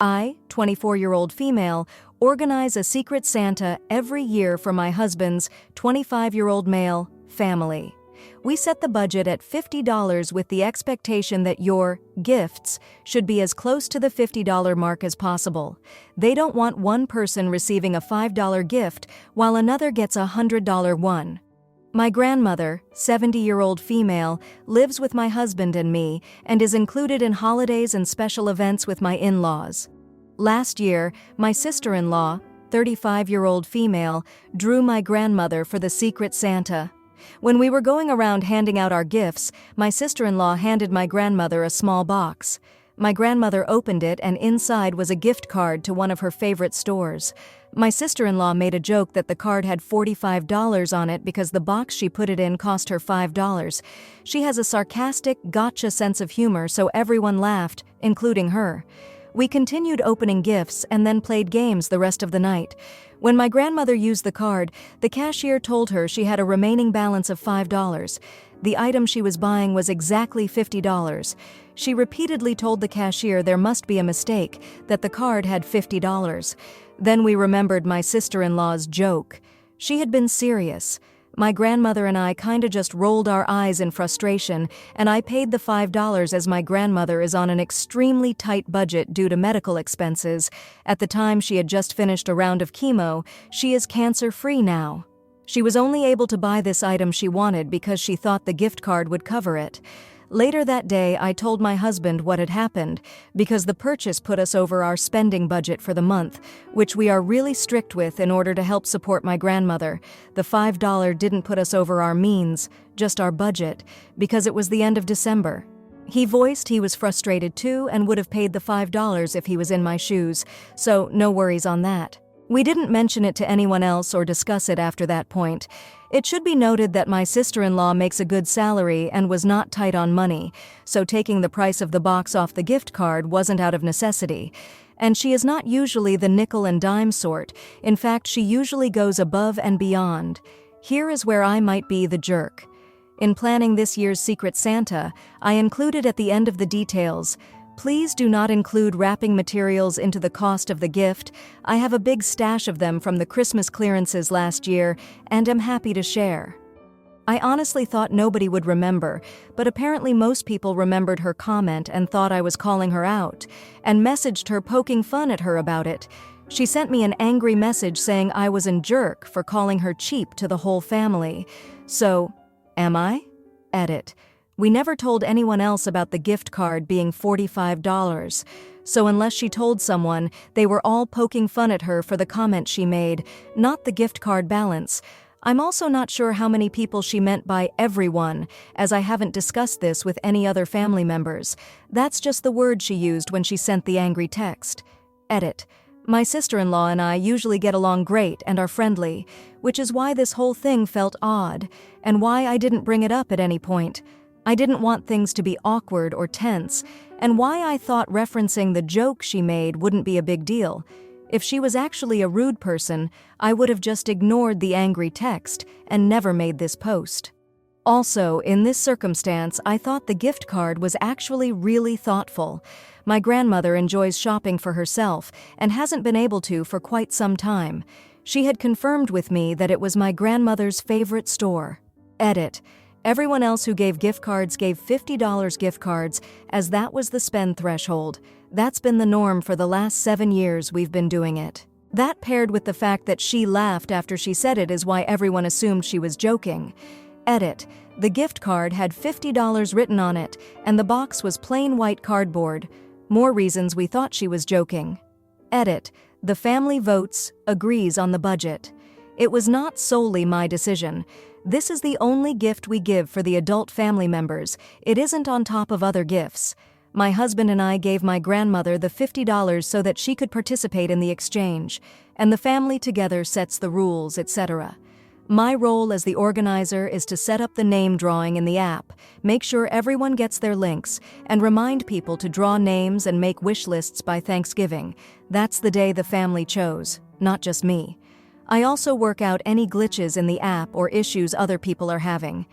I, 24-year-old female, organize a Secret Santa every year for my husband's 25-year-old male family. We set the budget at $50 with the expectation that your gifts should be as close to the $50 mark as possible. They don't want one person receiving a $5 gift while another gets a $100 one. My grandmother, 70-year-old female, lives with my husband and me and is included in holidays and special events with my in-laws. Last year, my sister-in-law, 35-year-old female, drew my grandmother for the Secret Santa. When we were going around handing out our gifts, my sister-in-law handed my grandmother a small box. My grandmother opened it and inside was a gift card to one of her favorite stores. My sister-in-law made a joke that the card had $45 on it because the box she put it in cost her $5. She has a sarcastic, gotcha sense of humor, so everyone laughed, including her. We continued opening gifts and then played games the rest of the night. When my grandmother used the card, the cashier told her she had a remaining balance of $5. The item she was buying was exactly $50. She repeatedly told the cashier there must be a mistake, that the card had $50. Then we remembered my sister-in-law's joke. She had been serious. My grandmother and I kinda just rolled our eyes in frustration, and I paid the $5 as my grandmother is on an extremely tight budget due to medical expenses. At the time she had just finished a round of chemo, she is cancer-free now. She was only able to buy this item she wanted because she thought the gift card would cover it. Later that day, I told my husband what had happened, because the purchase put us over our spending budget for the month, which we are really strict with in order to help support my grandmother. The $5 didn't put us over our means, just our budget, because it was the end of December. He voiced he was frustrated too and would have paid the $5 if he was in my shoes, so no worries on that. We didn't mention it to anyone else or discuss it after that point. It should be noted that my sister-in-law makes a good salary and was not tight on money, so taking the price of the box off the gift card wasn't out of necessity. And she is not usually the nickel and dime sort. In fact, she usually goes above and beyond. Here is where I might be the jerk. In planning this year's Secret Santa, I included at the end of the details, "Please do not include wrapping materials into the cost of the gift. I have a big stash of them from the Christmas clearances last year and am happy to share." I honestly thought nobody would remember, but apparently most people remembered her comment and thought I was calling her out, and messaged her poking fun at her about it. She sent me an angry message saying I was a jerk for calling her cheap to the whole family. So, am I? Edit. We never told anyone else about the gift card being $45, so unless she told someone, they were all poking fun at her for the comment she made, not the gift card balance. I'm also not sure how many people she meant by everyone, as I haven't discussed this with any other family members. That's just the word she used when she sent the angry text. Edit. My sister-in-law and I usually get along great and are friendly, which is why this whole thing felt odd, and why I didn't bring it up at any point. I didn't want things to be awkward or tense, and why I thought referencing the joke she made wouldn't be a big deal. If she was actually a rude person, I would have just ignored the angry text and never made this post. Also, in this circumstance, I thought the gift card was actually really thoughtful. My grandmother enjoys shopping for herself and hasn't been able to for quite some time. She had confirmed with me that it was my grandmother's favorite store. Edit. Everyone else who gave gift cards gave $50 gift cards, as that was the spend threshold. That's been the norm for the last 7 years we've been doing it. That paired with the fact that she laughed after she said it is why everyone assumed she was joking. Edit. The gift card had $50 written on it, and the box was plain white cardboard. More reasons we thought she was joking. Edit. The family votes, agrees on the budget. It was not solely my decision. This is the only gift we give for the adult family members. It isn't on top of other gifts. My husband and I gave my grandmother the $50 so that she could participate in the exchange, and the family together sets the rules, etc. My role as the organizer is to set up the name drawing in the app, make sure everyone gets their links, and remind people to draw names and make wish lists by Thanksgiving. That's the day the family chose, not just me. I also work out any glitches in the app or issues other people are having.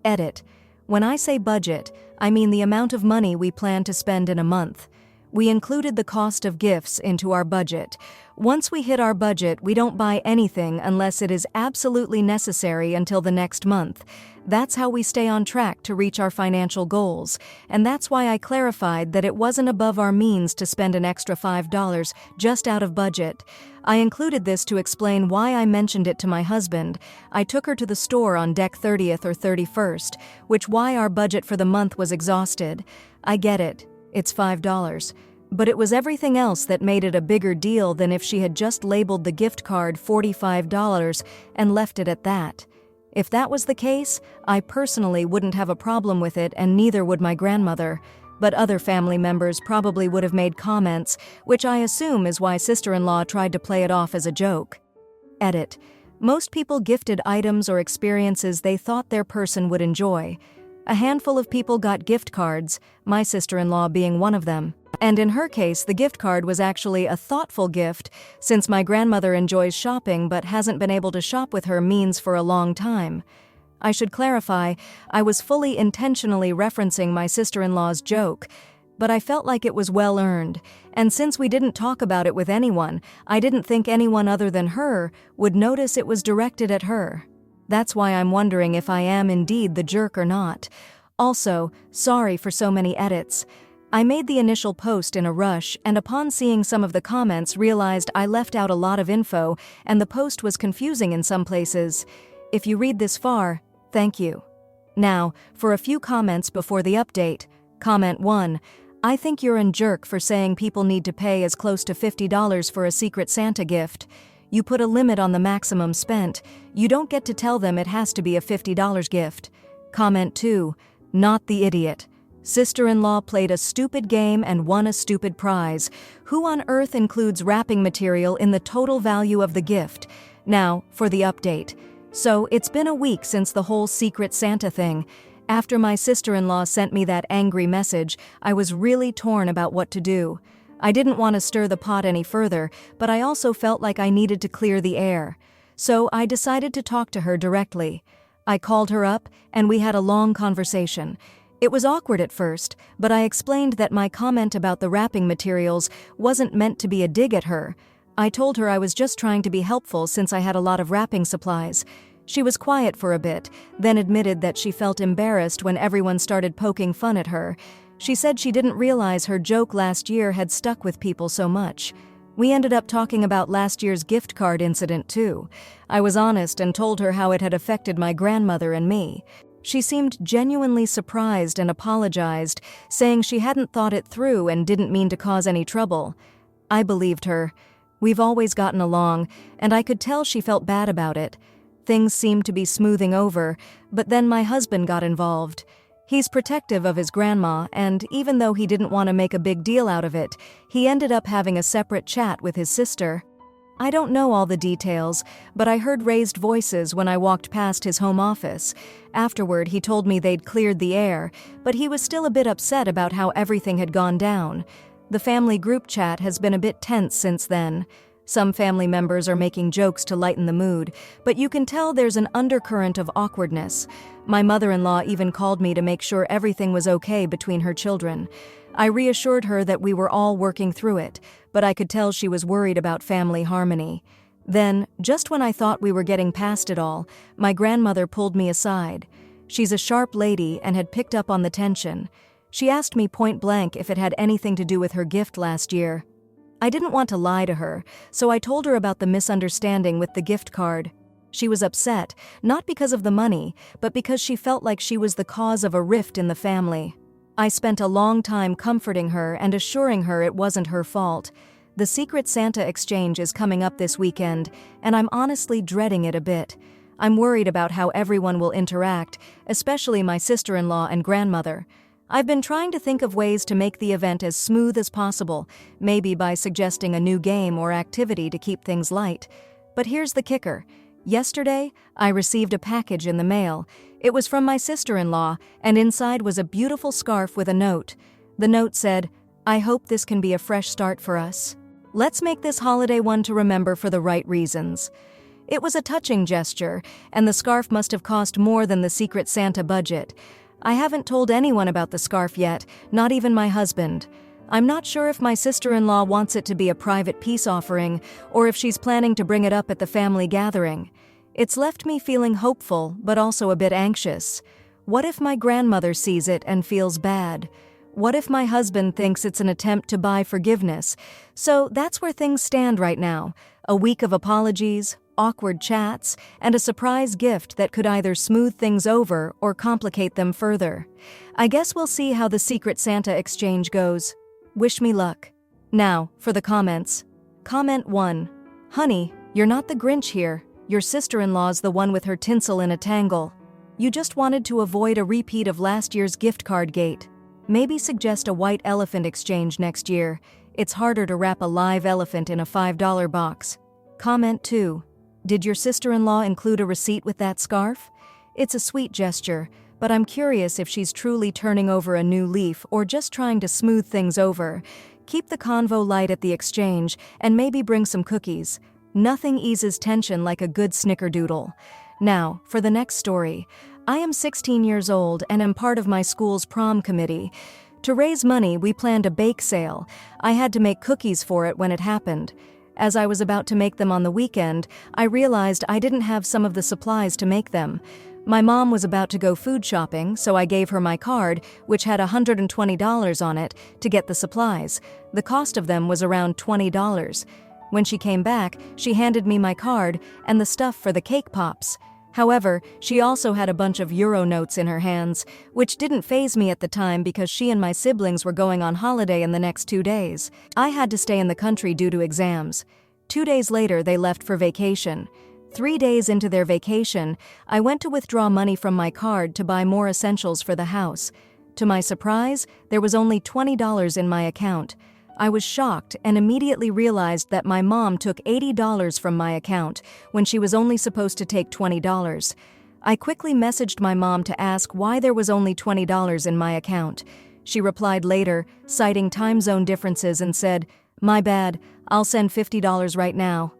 Edit. When I say budget, I mean the amount of money we plan to spend in a month. We included the cost of gifts into our budget. Once we hit our budget, we don't buy anything unless it is absolutely necessary until the next month. That's how we stay on track to reach our financial goals, and that's why I clarified that it wasn't above our means to spend an extra $5 just out of budget. I included this to explain why I mentioned it to my husband. I took her to the store on deck 30th or 31st, which why our budget for the month was exhausted. I get it, it's $5. But it was everything else that made it a bigger deal than if she had just labeled the gift card $45 and left it at that. If that was the case, I personally wouldn't have a problem with it, and neither would my grandmother. But other family members probably would have made comments, which I assume is why sister-in-law tried to play it off as a joke. Edit. Most people gifted items or experiences they thought their person would enjoy. A handful of people got gift cards, my sister-in-law being one of them. And in her case, the gift card was actually a thoughtful gift, since my grandmother enjoys shopping but hasn't been able to shop with her means for a long time. I should clarify, I was fully intentionally referencing my sister-in-law's joke, but I felt like it was well earned, and since we didn't talk about it with anyone, I didn't think anyone other than her would notice it was directed at her. That's why I'm wondering if I am indeed the jerk or not. Also, sorry for so many edits. I made the initial post in a rush, and upon seeing some of the comments realized I left out a lot of info and the post was confusing in some places. If you read this far, thank you. Now, for a few comments before the update. Comment 1. I think you're a jerk for saying people need to pay as close to $50 for a Secret Santa gift. You put a limit on the maximum spent. You don't get to tell them it has to be a $50 gift. Comment 2. Not the idiot. Sister-in-law played a stupid game and won a stupid prize. Who on earth includes wrapping material in the total value of the gift? Now, for the update. So, it's been a week since the whole Secret Santa thing. After my sister-in-law sent me that angry message, I was really torn about what to do. I didn't want to stir the pot any further, but I also felt like I needed to clear the air. So, I decided to talk to her directly. I called her up, and we had a long conversation. It was awkward at first, but I explained that my comment about the wrapping materials wasn't meant to be a dig at her. I told her I was just trying to be helpful since I had a lot of wrapping supplies. She was quiet for a bit, then admitted that she felt embarrassed when everyone started poking fun at her. She said she didn't realize her joke last year had stuck with people so much. We ended up talking about last year's gift card incident too. I was honest and told her how it had affected my grandmother and me. She seemed genuinely surprised and apologized, saying she hadn't thought it through and didn't mean to cause any trouble. I believed her. We've always gotten along, and I could tell she felt bad about it. Things seemed to be smoothing over, but then my husband got involved. He's protective of his grandma, and even though he didn't want to make a big deal out of it, he ended up having a separate chat with his sister. I don't know all the details, but I heard raised voices when I walked past his home office. Afterward, he told me they'd cleared the air, but he was still a bit upset about how everything had gone down. The family group chat has been a bit tense since then. Some family members are making jokes to lighten the mood, but you can tell there's an undercurrent of awkwardness. My mother-in-law even called me to make sure everything was okay between her children. I reassured her that we were all working through it, but I could tell she was worried about family harmony. Then, just when I thought we were getting past it all, my grandmother pulled me aside. She's a sharp lady and had picked up on the tension. She asked me point blank if it had anything to do with her gift last year. I didn't want to lie to her, so I told her about the misunderstanding with the gift card. She was upset, not because of the money, but because she felt like she was the cause of a rift in the family. I spent a long time comforting her and assuring her it wasn't her fault. The Secret Santa exchange is coming up this weekend, and I'm honestly dreading it a bit. I'm worried about how everyone will interact, especially my sister-in-law and grandmother. I've been trying to think of ways to make the event as smooth as possible, maybe by suggesting a new game or activity to keep things light. But here's the kicker. Yesterday, I received a package in the mail. It was from my sister-in-law, and inside was a beautiful scarf with a note. The note said, "I hope this can be a fresh start for us. Let's make this holiday one to remember for the right reasons." It was a touching gesture, and the scarf must have cost more than the Secret Santa budget. I haven't told anyone about the scarf yet, not even my husband. I'm not sure if my sister-in-law wants it to be a private peace offering or if she's planning to bring it up at the family gathering. It's left me feeling hopeful, but also a bit anxious. What if my grandmother sees it and feels bad? What if my husband thinks it's an attempt to buy forgiveness? So that's where things stand right now. A week of apologies, awkward chats, and a surprise gift that could either smooth things over or complicate them further. I guess we'll see how the Secret Santa exchange goes. Wish me luck. Now, for the comments. Comment 1. Honey, you're not the Grinch here. Your sister-in-law's the one with her tinsel in a tangle. You just wanted to avoid a repeat of last year's gift card gate. Maybe suggest a white elephant exchange next year. It's harder to wrap a live elephant in a $5 box. Comment 2. Did your sister-in-law include a receipt with that scarf? It's a sweet gesture, but I'm curious if she's truly turning over a new leaf or just trying to smooth things over. Keep the convo light at the exchange and maybe bring some cookies. Nothing eases tension like a good snickerdoodle. Now, for the next story. I am 16 years old and am part of my school's prom committee. To raise money, we planned a bake sale. I had to make cookies for it when it happened. As I was about to make them on the weekend, I realized I didn't have some of the supplies to make them. My mom was about to go food shopping, so I gave her my card, which had $120 on it, to get the supplies. The cost of them was around $20. When she came back, she handed me my card and the stuff for the cake pops. However, she also had a bunch of euro notes in her hands, which didn't faze me at the time because she and my siblings were going on holiday in the next 2 days. I had to stay in the country due to exams. 2 days later, they left for vacation. 3 days into their vacation, I went to withdraw money from my card to buy more essentials for the house. To my surprise, there was only $20 in my account. I was shocked and immediately realized that my mom took $80 from my account when she was only supposed to take $20. I quickly messaged my mom to ask why there was only $20 in my account. She replied later, citing time zone differences, and said, "My bad, I'll send $50 right now."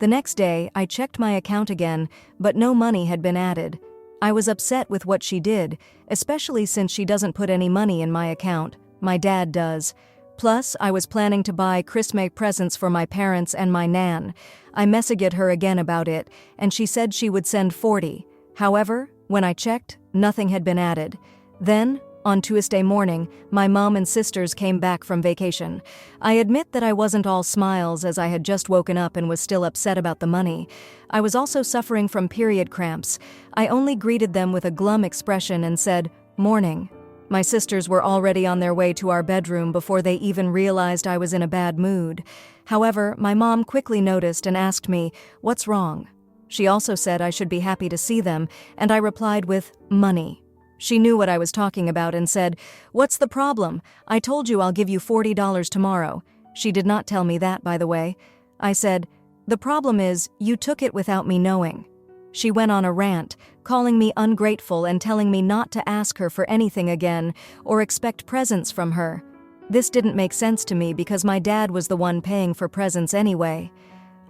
The next day, I checked my account again, but no money had been added. I was upset with what she did, especially since she doesn't put any money in my account. My dad does. Plus, I was planning to buy Christmas presents for my parents and my nan. I messaged her again about it, and she said she would send 40. However, when I checked, nothing had been added. Then, on Tuesday morning, my mom and sisters came back from vacation. I admit that I wasn't all smiles as I had just woken up and was still upset about the money. I was also suffering from period cramps. I only greeted them with a glum expression and said, "Morning." My sisters were already on their way to our bedroom before they even realized I was in a bad mood. However, my mom quickly noticed and asked me, "What's wrong?" She also said I should be happy to see them, and I replied with, "Money." She knew what I was talking about and said, "What's the problem? I told you I'll give you $40 tomorrow." She did not tell me that, by the way. I said, "The problem is, you took it without me knowing." She went on a rant, calling me ungrateful and telling me not to ask her for anything again or expect presents from her. This didn't make sense to me because my dad was the one paying for presents anyway.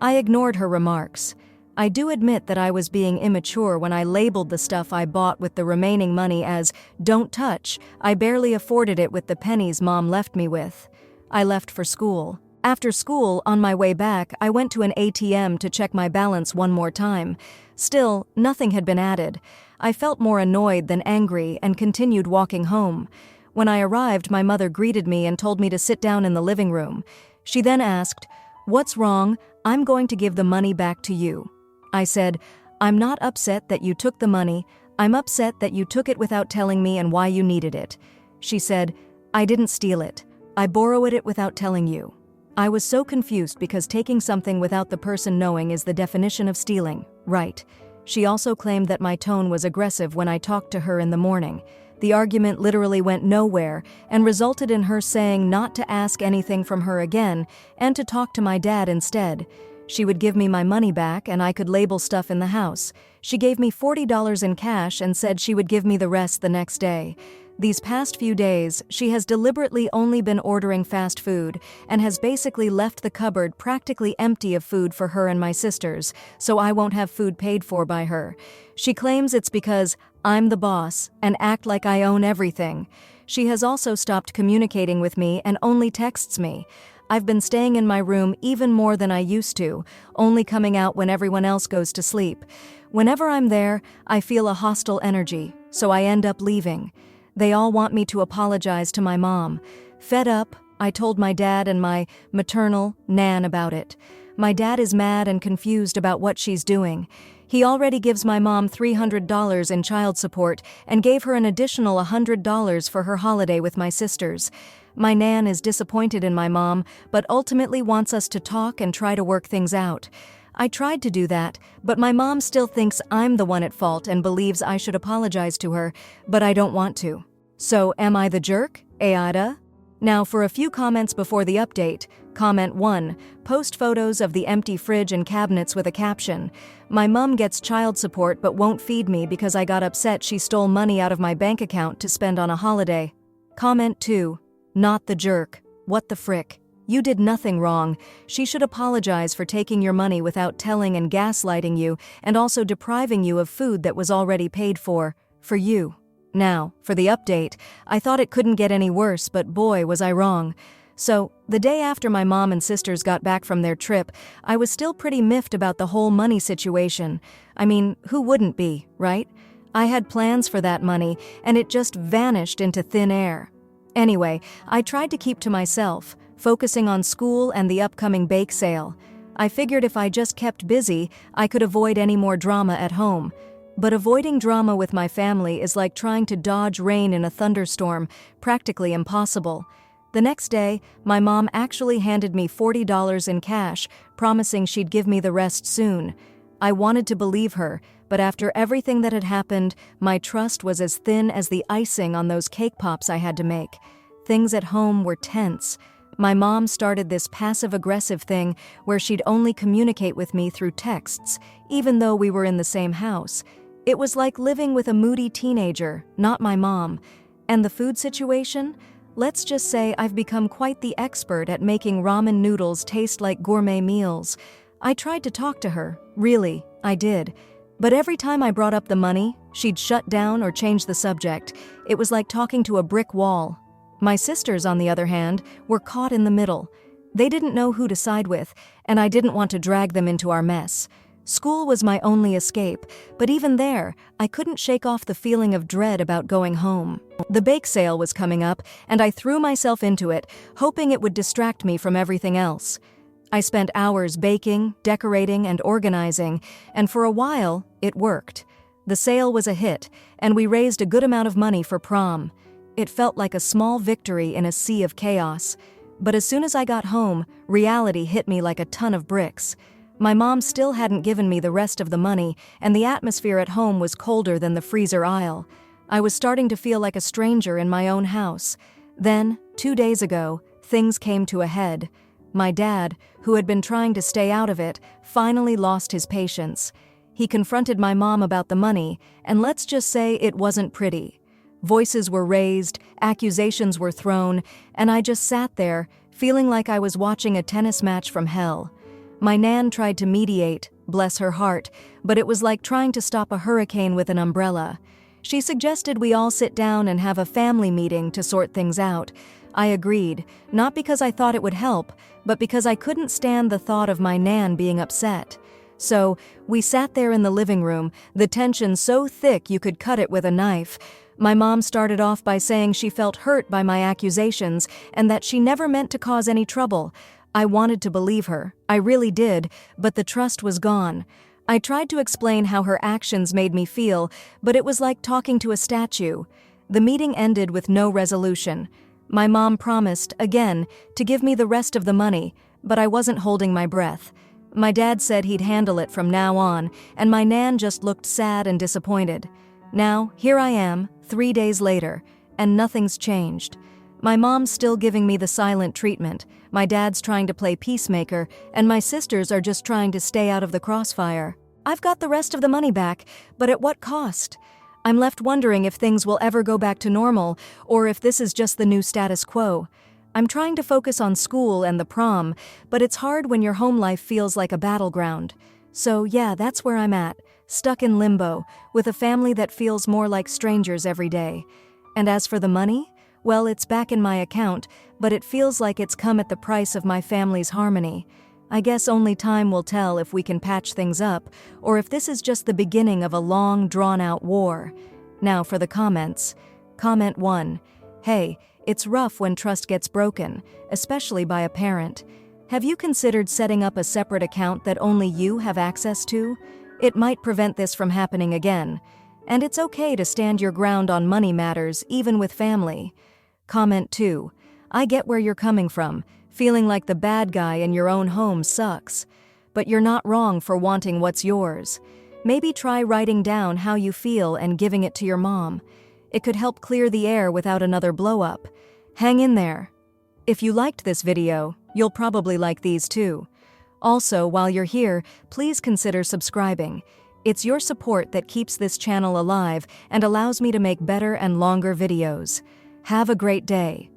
I ignored her remarks. I do admit that I was being immature when I labeled the stuff I bought with the remaining money as "don't touch." I barely afforded it with the pennies Mom left me with. I left for school. After school, on my way back, I went to an ATM to check my balance one more time. Still, nothing had been added. I felt more annoyed than angry and continued walking home. When I arrived, my mother greeted me and told me to sit down in the living room. She then asked, "What's wrong? I'm going to give the money back to you." I said, "I'm not upset that you took the money. I'm upset that you took it without telling me and why you needed it." She said, "I didn't steal it. I borrowed it without telling you." I was so confused because taking something without the person knowing is the definition of stealing, right? She also claimed that my tone was aggressive when I talked to her in the morning. The argument literally went nowhere and resulted in her saying not to ask anything from her again and to talk to my dad instead. She would give me my money back and I could label stuff in the house. She gave me $40 in cash and said she would give me the rest the next day. These past few days, she has deliberately only been ordering fast food and has basically left the cupboard practically empty of food for her and my sisters, so I won't have food paid for by her. She claims it's because I'm the boss and act like I own everything. She has also stopped communicating with me and only texts me. I've been staying in my room even more than I used to, only coming out when everyone else goes to sleep. Whenever I'm there, I feel a hostile energy, so I end up leaving. They all want me to apologize to my mom. Fed up, I told my dad and my maternal Nan about it. My dad is mad and confused about what she's doing. He already gives my mom $300 in child support and gave her an additional $100 for her holiday with my sisters. My Nan is disappointed in my mom, but ultimately wants us to talk and try to work things out. I tried to do that, but my mom still thinks I'm the one at fault and believes I should apologize to her, but I don't want to. So, am I the jerk, AITA? Now, for a few comments before the update. Comment 1. Post photos of the empty fridge and cabinets with a caption. My mum gets child support but won't feed me because I got upset she stole money out of my bank account to spend on a holiday. Comment 2. Not the jerk. What the frick? You did nothing wrong. She should apologize for taking your money without telling and gaslighting you, and also depriving you of food that was already paid for you. Now, for the update, I thought it couldn't get any worse, but boy was I wrong. So, the day after my mom and sisters got back from their trip, I was still pretty miffed about the whole money situation. I mean, who wouldn't be, right? I had plans for that money, and it just vanished into thin air. Anyway, I tried to keep to myself, focusing on school and the upcoming bake sale. I figured if I just kept busy, I could avoid any more drama at home. But avoiding drama with my family is like trying to dodge rain in a thunderstorm, practically impossible. The next day, my mom actually handed me $40 in cash, promising she'd give me the rest soon. I wanted to believe her, but after everything that had happened, my trust was as thin as the icing on those cake pops I had to make. Things at home were tense. My mom started this passive-aggressive thing where she'd only communicate with me through texts, even though we were in the same house. It was like living with a moody teenager, not my mom. And the food situation? Let's just say I've become quite the expert at making ramen noodles taste like gourmet meals. I tried to talk to her, really, I did. But every time I brought up the money, she'd shut down or change the subject. It was like talking to a brick wall. My sisters, on the other hand, were caught in the middle. They didn't know who to side with, and I didn't want to drag them into our mess. School was my only escape, but even there, I couldn't shake off the feeling of dread about going home. The bake sale was coming up, and I threw myself into it, hoping it would distract me from everything else. I spent hours baking, decorating, and organizing, and for a while, it worked. The sale was a hit, and we raised a good amount of money for prom. It felt like a small victory in a sea of chaos. But as soon as I got home, reality hit me like a ton of bricks. My mom still hadn't given me the rest of the money, and the atmosphere at home was colder than the freezer aisle. I was starting to feel like a stranger in my own house. Then, 2 days ago, things came to a head. My dad, who had been trying to stay out of it, finally lost his patience. He confronted my mom about the money, and let's just say it wasn't pretty. Voices were raised, accusations were thrown, and I just sat there, feeling like I was watching a tennis match from hell. My Nan tried to mediate, bless her heart, but it was like trying to stop a hurricane with an umbrella. She suggested we all sit down and have a family meeting to sort things out. I agreed, not because I thought it would help, but because I couldn't stand the thought of my Nan being upset. So, we sat there in the living room, the tension so thick you could cut it with a knife. My mom started off by saying she felt hurt by my accusations and that she never meant to cause any trouble. I wanted to believe her, I really did, but the trust was gone. I tried to explain how her actions made me feel, but it was like talking to a statue. The meeting ended with no resolution. My mom promised, again, to give me the rest of the money, but I wasn't holding my breath. My dad said he'd handle it from now on, and my Nan just looked sad and disappointed. Now, here I am, 3 days later, and nothing's changed. My mom's still giving me the silent treatment, my dad's trying to play peacemaker, and my sisters are just trying to stay out of the crossfire. I've got the rest of the money back, but at what cost? I'm left wondering if things will ever go back to normal, or if this is just the new status quo. I'm trying to focus on school and the prom, but it's hard when your home life feels like a battleground. So yeah, that's where I'm at, stuck in limbo, with a family that feels more like strangers every day. And as for the money, Well, it's back in my account, but it feels like it's come at the price of my family's harmony. I guess only time will tell if we can patch things up, or if this is just the beginning of a long, drawn-out war. Now for the comments. Comment 1. Hey, it's rough when trust gets broken, especially by a parent. Have you considered setting up a separate account that only you have access to? It might prevent this from happening again. And it's okay to stand your ground on money matters, even with family. Comment 2. I get where you're coming from. Feeling like the bad guy in your own home sucks. But you're not wrong for wanting what's yours. Maybe try writing down how you feel and giving it to your mom. It could help clear the air without another blow-up. Hang in there. If you liked this video, you'll probably like these too. Also, while you're here, please consider subscribing. It's your support that keeps this channel alive and allows me to make better and longer videos. Have a great day.